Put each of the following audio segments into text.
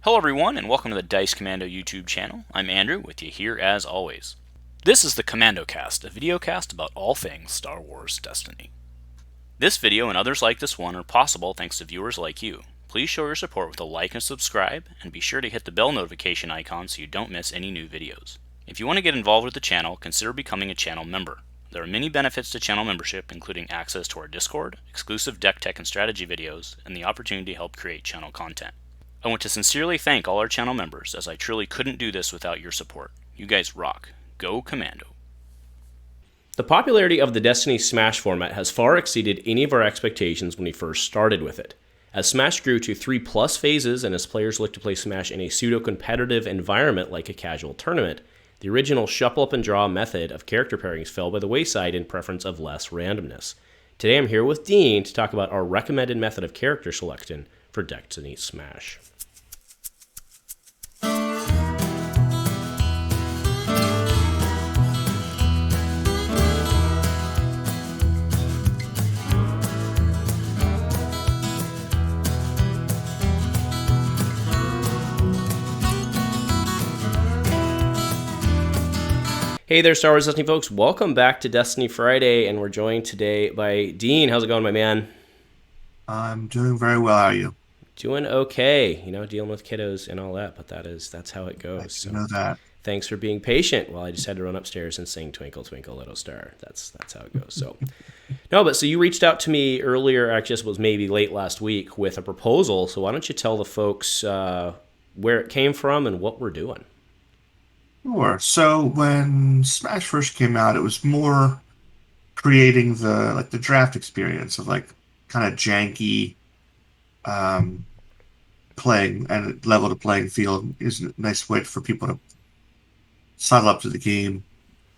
Hello everyone, and welcome to the Dice Commando YouTube channel. I'm Andrew, with you here as always. This is the Commando Cast, a video cast about all things Star Wars Destiny. This video and others like this one are possible thanks to viewers like you. Please show your support with a like and subscribe, and be sure to hit the bell notification icon so you don't miss any new videos. If you want to get involved with the channel, consider becoming a channel member. There are many benefits to channel membership, including access to our Discord, exclusive deck tech and strategy videos, and the opportunity to help create channel content. I want to sincerely thank all our channel members, as I truly couldn't do this without your support. You guys rock. Go Commando. The popularity of the DestinySMASH format has far exceeded any of our expectations when we first started with it. As Smash grew to 3+ phases and as players looked to play Smash in a pseudo-competitive environment like a casual tournament, the original shuffle-up-and-draw method of character pairings fell by the wayside in preference of less randomness. Today I'm here with Dean to talk about our recommended method of character selection for DestinySMASH. Hey there, Star Wars Destiny folks. Welcome back to Destiny Friday, and we're joined today by Dean. How's it going, my man? I'm doing very well. How are you? Doing okay. You know, dealing with kiddos and all that, but that's how it goes. I know that. Thanks for being patient while I just had to run upstairs and sing Twinkle, Twinkle, Little Star. That's how it goes. So, so you reached out to me earlier, actually it was maybe late last week, with a proposal. So why don't you tell the folks where it came from and what we're doing? Sure. So when Smash first came out, it was more creating the draft experience of kind of janky playing and level to playing field is a nice way for people to sidle up to the game.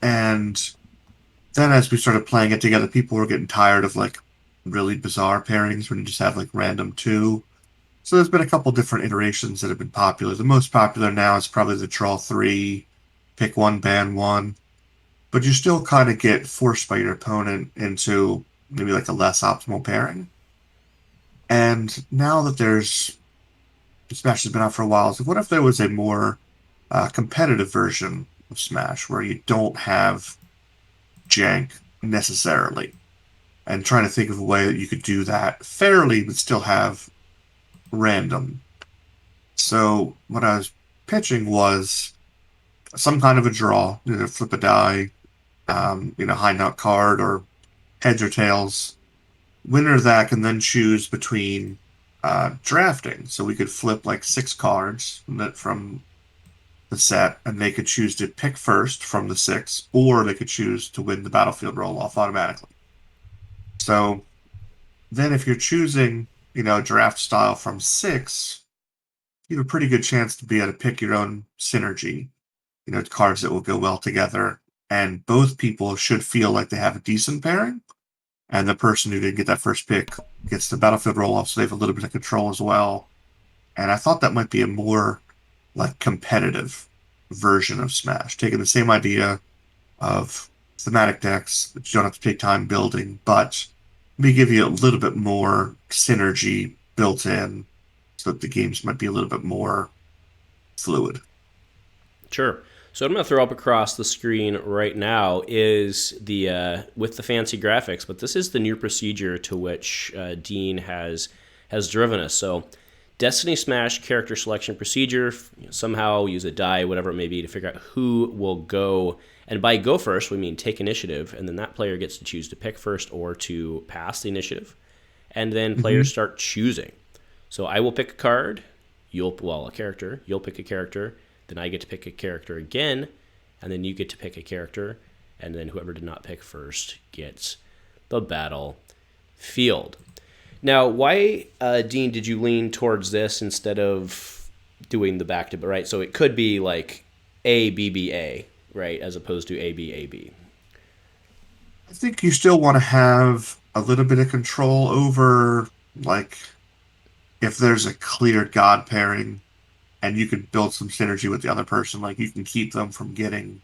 And then as we started playing it together, people were getting tired of really bizarre pairings when you just have random two. So there's been a couple different iterations that have been popular. The most popular now is probably the draw three, pick one, ban one. But you still kind of get forced by your opponent into maybe a less optimal pairing. And now that Smash has been out for a while, so what if there was a more competitive version of Smash where you don't have jank necessarily? And trying to think of a way that you could do that fairly but still have random. So what I was pitching was some kind of a draw, flip a die, high nut card or heads or tails. Winner of that can then choose between drafting. So we could flip 6 cards from the set, and they could choose to pick first from the 6, or they could choose to win the battlefield roll-off automatically. So then if you're choosing, draft style from 6, you have a pretty good chance to be able to pick your own synergy, cards that will go well together. And both people should feel like they have a decent pairing. And the person who didn't get that first pick gets the battlefield roll-off, so they have a little bit of control as well. And I thought that might be a more competitive version of Smash, taking the same idea of thematic decks that you don't have to take time building, but maybe give you a little bit more synergy built in so that the games might be a little bit more fluid. Sure. So what I'm going to throw up across the screen right now is with the fancy graphics, but this is the new procedure to which Dean has driven us. So DestinySMASH character selection procedure, somehow use a die, whatever it may be, to figure out who will go. And by go first, we mean take initiative, and then that player gets to choose to pick first or to pass the initiative. And then players start choosing. So I will pick a card, a character, you'll pick a character, then I get to pick a character again, and then you get to pick a character, and then whoever did not pick first gets the battlefield. Now, why, Dean, did you lean towards this instead of doing the back-to-back, right? So it could be A, B, B, A, right, as opposed to A, B, A, B. I think you still want to have a little bit of control over, if there's a clear God pairing, and you could build some synergy with the other person, you can keep them from getting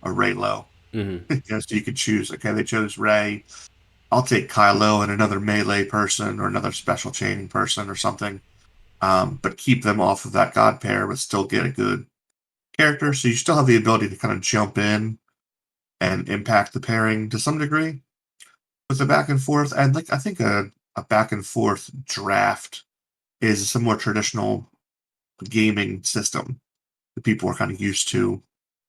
a Raylo. So you could choose, okay, they chose Ray. I'll take Kylo and another melee person or another special chaining person or something. but keep them off of that god pair, but still get a good character. So you still have the ability to kind of jump in and impact the pairing to some degree with the back and forth. And like I think a back and forth draft is some more traditional gaming system that people are kind of used to.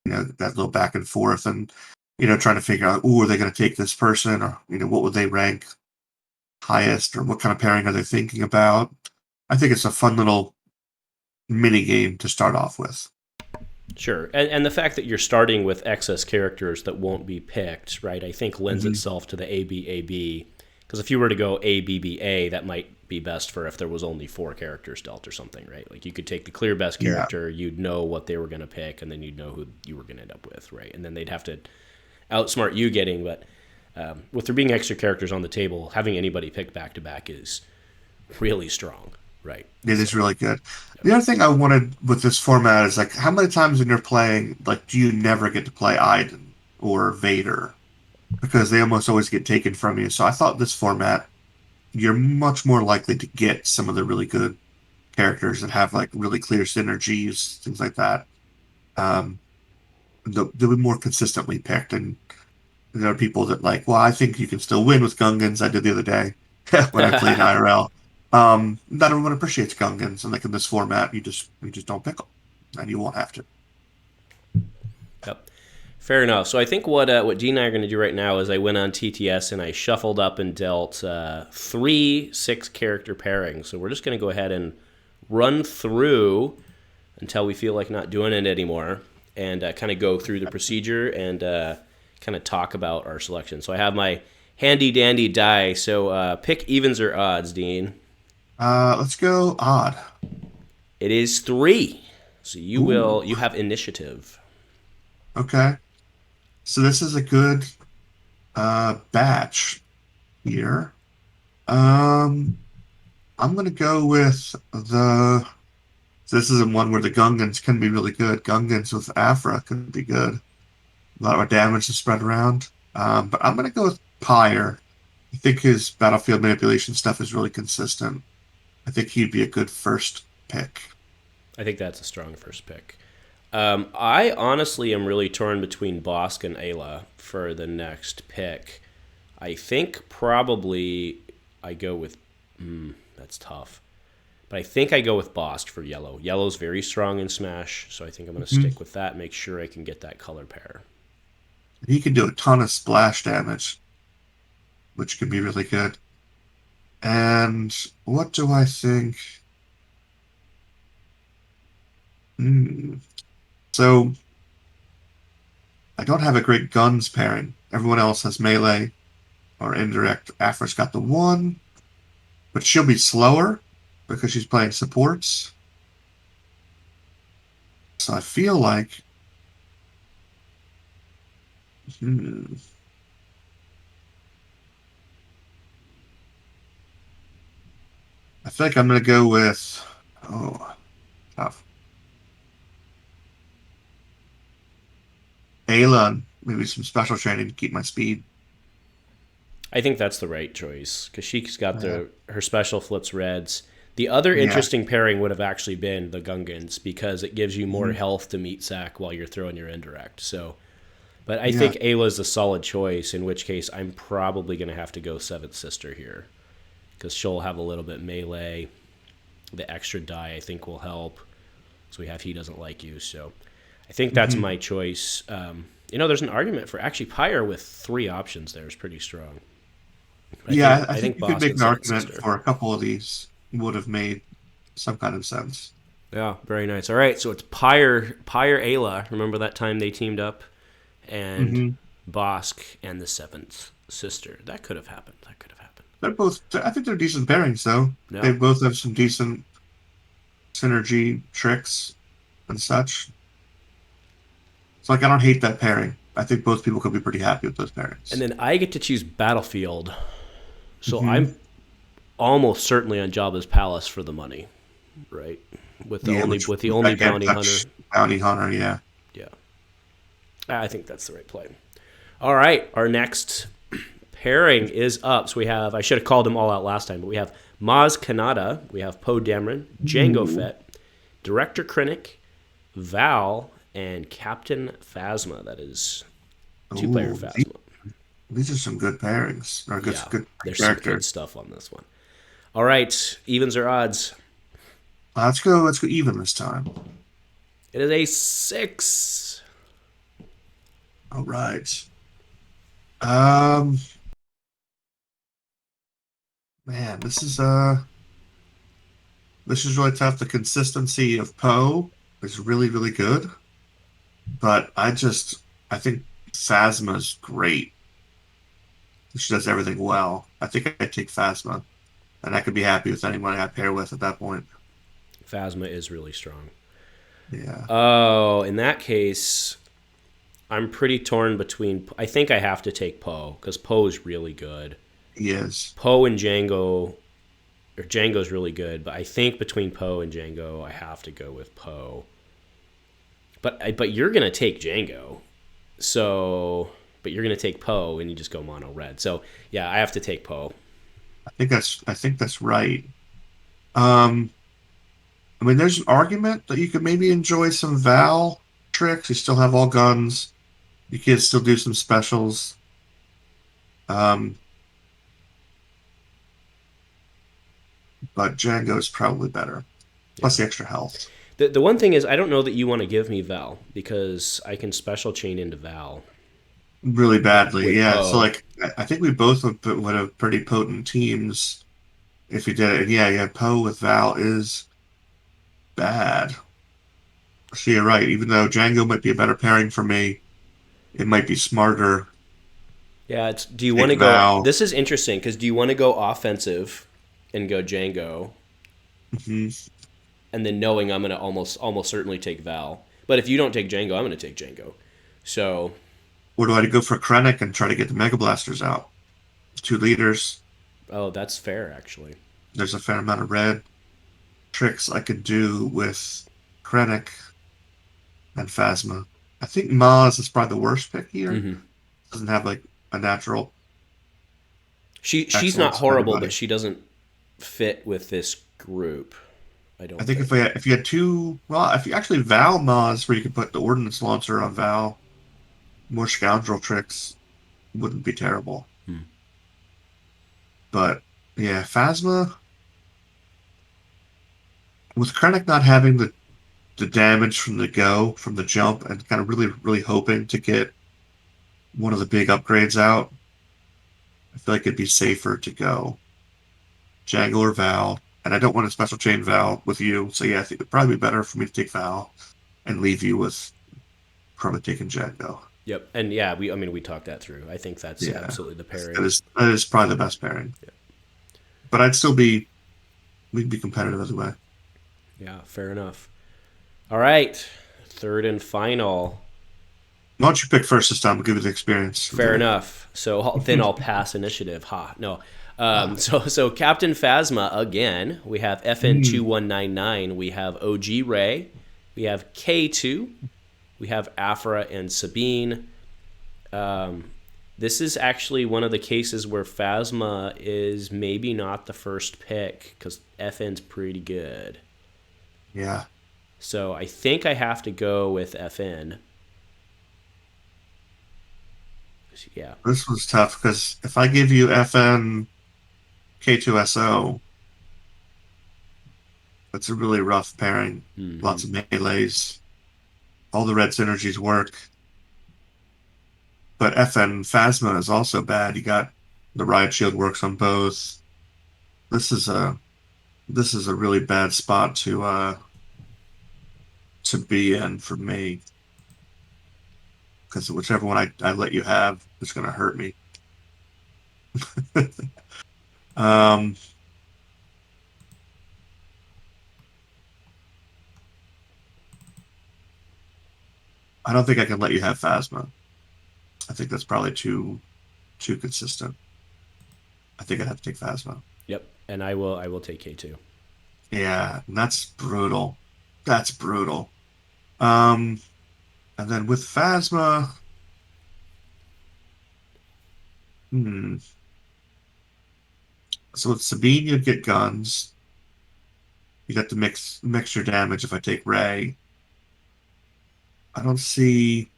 That little back and forth, and trying to figure out, are they going to take this person, or what would they rank highest, or what kind of pairing are they thinking about? I think it's a fun little mini game to start off with. Sure, and the fact that you're starting with excess characters that won't be picked, right, I think lends itself to the ABAB, because if you were to go ABBA, that might be best for if there was only 4 characters dealt or something, right? Like you could take the clear best character, you'd know what they were going to pick, and then you'd know who you were going to end up with, right? And then they'd have to outsmart you getting, but with there being extra characters on the table, having anybody pick back-to-back is really strong, right? It is really good. The other thing I wanted with this format is, like, how many times when you're playing, like, do you never get to play Iden or Vader? Because they almost always get taken from you. So I thought this format, you're much more likely to get some of the really good characters that have, like, really clear synergies, things like that. They'll be more consistently picked. And there are people that, like, well, I think you can still win with Gungans. I did the other day when I played IRL. Not everyone appreciates Gungans, and like in this format, you just don't pick them, and you won't have to. Yep, fair enough. So I think what Dean and I are going to do right now is I went on TTS and I shuffled up and dealt 3 6-character pairings. So we're just going to go ahead and run through until we feel like not doing it anymore, and kind of go through the procedure and kind of talk about our selection. So I have my handy dandy die. So pick evens or odds, Dean. Let's go odd. It is 3. So you have initiative. Okay. So this is a good batch here. I'm gonna go with the. This is one where the Gungans can be really good. Gungans with Afra can be good. A lot of our damage is spread around. But I'm gonna go with Pyre. I think his battlefield manipulation stuff is really consistent. I think he'd be a good first pick. I think that's a strong first pick. I honestly am really torn between Bosk and Ayla for the next pick. I think probably I go with... that's tough. But I think I go with Bosk for yellow. Yellow's very strong in Smash, so I think I'm going to stick with that, make sure I can get that color pair. He can do a ton of splash damage, which can be really good. And what do I think? So I don't have a great guns pairing. Everyone else has melee or indirect. Afra's got the 1, but she'll be slower because she's playing supports. So I feel like I think I'm going to go with... tough. Ayla, maybe some special training to keep my speed. I think that's the right choice, because she's got her special flips reds. The other interesting pairing would have actually been the Gungans, because it gives you more health to meat sack while you're throwing your indirect. So, but I think Ayla's a solid choice, in which case I'm probably going to have to go 7th Sister here, because she'll have a little bit melee. The extra die, I think, will help. So we have He Doesn't Like You. So I think that's my choice. There's an argument for actually Pyre with 3 options there is pretty strong. I think you could make an argument for a couple of these would have made some kind of sense. Yeah, very nice. All right, so it's Pyre Ayla. Remember that time they teamed up? And Bosk and the 7th Sister. That could have happened. They're both... I think they're decent pairings, though. Yeah. They both have some decent synergy tricks and such. So, like, I don't hate that pairing. I think both people could be pretty happy with those pairings. And then I get to choose Battlefield. So I'm almost certainly on Jabba's Palace for the money, right? With the only bounty hunter. Bounty hunter, yeah. Yeah. I think that's the right play. All right, our next pairing is up. So we have, I should have called them all out last time, but we have Maz Kanata, we have Poe Dameron, Jango Fett, Director Krennic, Val, and Captain Phasma. That is two-player Ooh, Phasma. these are some good pairings. Or good, Yeah, good there's some characters. good stuff on this one. All right, evens or odds? Let's go. Let's go even this time. It is a 6. All right. Um, man, this is really tough. The consistency of Poe is really, really good, but I think Phasma's great. She does everything well. I think I take Phasma, and I could be happy with anyone I pair with at that point. Phasma is really strong. Yeah. Oh, in that case, I'm pretty torn between. I think I have to take Poe because Poe is really good. He is. Poe and Jango, or Django's really good, but I think between Poe and Jango, I have to go with Poe. But you're gonna take Jango, so but you're gonna take Poe and you just go mono red. So yeah, I have to take Poe. I think that's right. Um, I mean, there's an argument that you could maybe enjoy some Val tricks. You still have all guns. You can still do some specials. Um, but Django is probably better. Yeah. Plus the extra health. The one thing is, I don't know that you want to give me Val because I can special chain into Val Really badly, with yeah. So Poe. like, I think we both would have pretty potent teams if you did it. And yeah, Poe with Val is bad. So you're right. Even though Django might be a better pairing for me, it might be smarter Yeah, do you to want take to go? Val. This is interesting because do you want to go offensive and go Django, Hmm. and then knowing I'm going to almost certainly take Val. But if you don't take Django, I'm going to take Django. So Or do I go for Krennic and try to get the Mega Blasters out? 2 liters. oh, that's fair actually. There's a fair amount of red tricks I could do with Krennic and Phasma. I think Maz is probably the worst pick here. Hmm. Doesn't have like a natural She's not excellence of horrible, but anybody. she doesn't fit with this group. I I don't think think. if you had two, well, if you actually Val Maz, where you could put the Ordnance Launcher on Val, more scoundrel tricks wouldn't be terrible. Hmm. But yeah, Phasma with Krennic not having the damage from the go from the jump and kind of really hoping to get one of the big upgrades out. I feel like it'd be safer to go Jango or Val, and I don't want to special chain Val with you. So yeah, I think it'd probably be better for me to take Val and leave you with probably taking Jango. Yep, and yeah, we talked that through. I think that's Yeah, absolutely the that pairing. is probably the best pairing. Yeah, But we'd be competitive either way. yeah, fair enough. All right, third and final. Why don't you pick first this time? I'll give you the experience. Fair enough. So then I'll pass initiative. Ha, no. So Captain Phasma again. We have FN2199. We have OG Ray. We have K2. We have Afra and Sabine. This is actually one of the cases where Phasma is maybe not the first pick because FN's pretty good. Yeah. So I think I have to go with FN. Yeah. This was tough because if I give you FN K2SO, that's a really rough pairing. Mm-hmm. Lots of melees. All the red synergies work. But FN Phasma is also bad. You got the riot shield works on both. This is a really bad spot to be in for me. Because whichever one I let you have is gonna hurt me. um I don't think I can let you have Phasma. I think that's probably too consistent. I think I'd have to take Phasma. Yep. And I will take K2. Yeah, and that's brutal. That's brutal. Um, and then with Phasma, hmm. So with Sabine, you'd get guns. You got to mix your damage if I take Rey. I don't see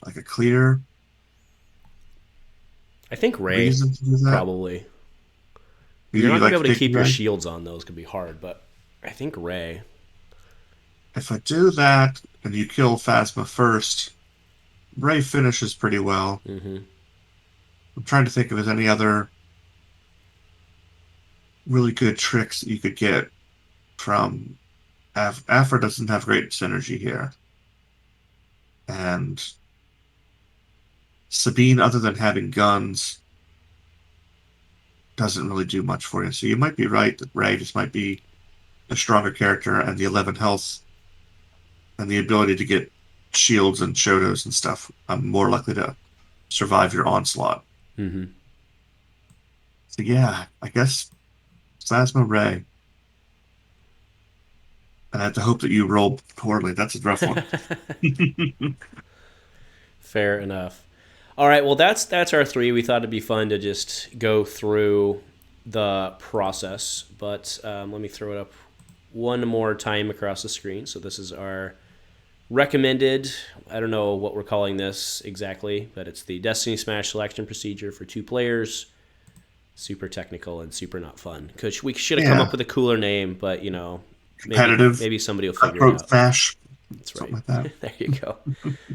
like a clear I think Rey, reason to do that. probably. You're not going to be able to keep your Rey? shields on, those could be hard, but I think Rey. If I do that and you kill Phasma first, Rey finishes pretty well. Mm-hmm. I'm trying to think if there's any other really good tricks that you could get from Afra doesn't have great synergy here. And Sabine, other than having guns, doesn't really do much for you. So you might be right that Rey just might be a stronger character, and the 11 health and the ability to get shields and Shotos and stuff, I'm more likely to survive your onslaught. Mm-hmm. So yeah, I guess Phasma Rey. And I have to hope that you roll poorly. That's a rough one. Fair enough. All right, well, that's our 3. We thought it'd be fun to just go through the process, but let me throw it up one more time across the screen. So this is our recommended, I don't know what we're calling this exactly, but it's the DestinySMASH selection procedure for 2 players. Super technical and super not fun. Because we should have come up with a cooler name, but, competitive. Maybe somebody will figure it out. Smash. That's right. Something like that. There you go.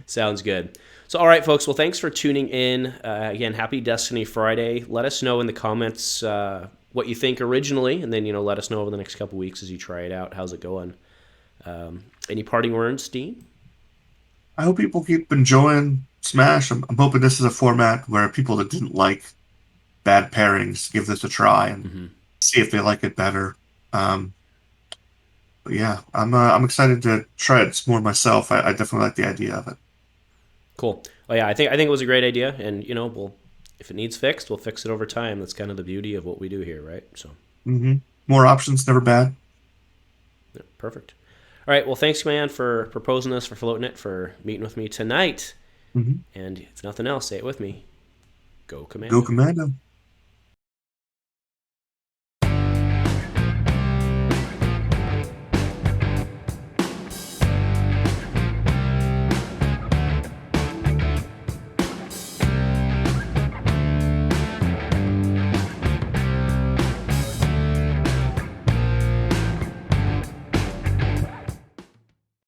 Sounds good. So, all right, folks. Well, thanks for tuning in. Again, happy Destiny Friday. Let us know in the comments what you think originally, and then, let us know over the next couple weeks as you try it out. How's it going? Any parting words, Dean? I hope people keep enjoying Smash. I'm hoping this is a format where people that didn't like bad pairings give this a try and see if they like it better. But yeah, I'm excited to try it more myself. I definitely like the idea of it. Cool. Oh yeah, I think it was a great idea, and we'll, if it needs fixed, we'll fix it over time. That's kind of the beauty of what we do here, right? So. More options, never bad. Yeah, perfect. All right. Well, thanks, man, for proposing this, for floating it, for meeting with me tonight. And if nothing else, say it with me. Go Commando. Go Commando.